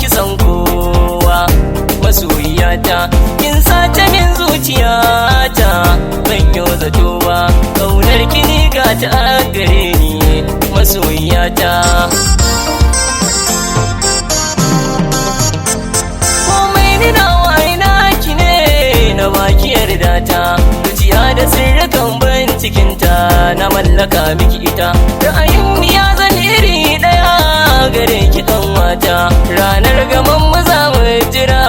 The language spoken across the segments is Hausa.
Kisan kowa masoyiyata kin sace min zuciyata ban yo zato ba kaunar kini ga ta gare ni masoyiyata komai ni na waina ki ne na baki yarda ta zuciya da sirrukan bincikinta na mallaka miki ita ra'ayin ya zan iri daya gare ki dan mata ranar gaman mu za mu jira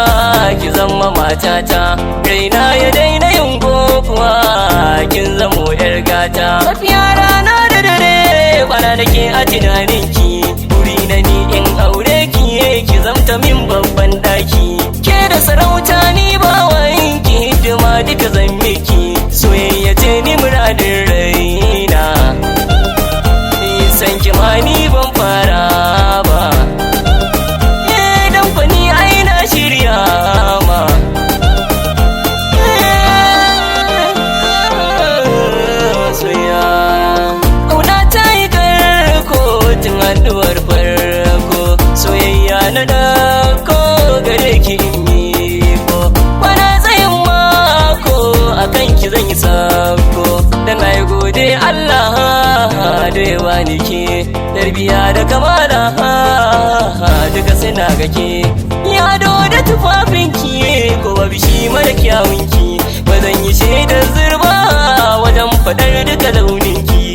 ki zama matata raina ya daina yin kokuwa kin zamo yar gata safiya rana da dare kwana nake a tunaninki buri na ni in aure ki ki zamta min babban daki ke da sarauta ni ba wanki hidima duka zan miki soyayya ce ni muradin raina san ki ma ni ban fara ba dan fa ni aina shirya ma soyayya kauna ta yi karko tun haduwar farko soyayya na dako gare ki in yi ko kwana tsayin mako akan ki zan yi sako da na yi gode Allah da yawa ni ke tarbiya da kamala duka suna gake ya da tufafinki ko bishi mara kyawunki ba zan yi shaidar zurba wajen faɗar duka launinki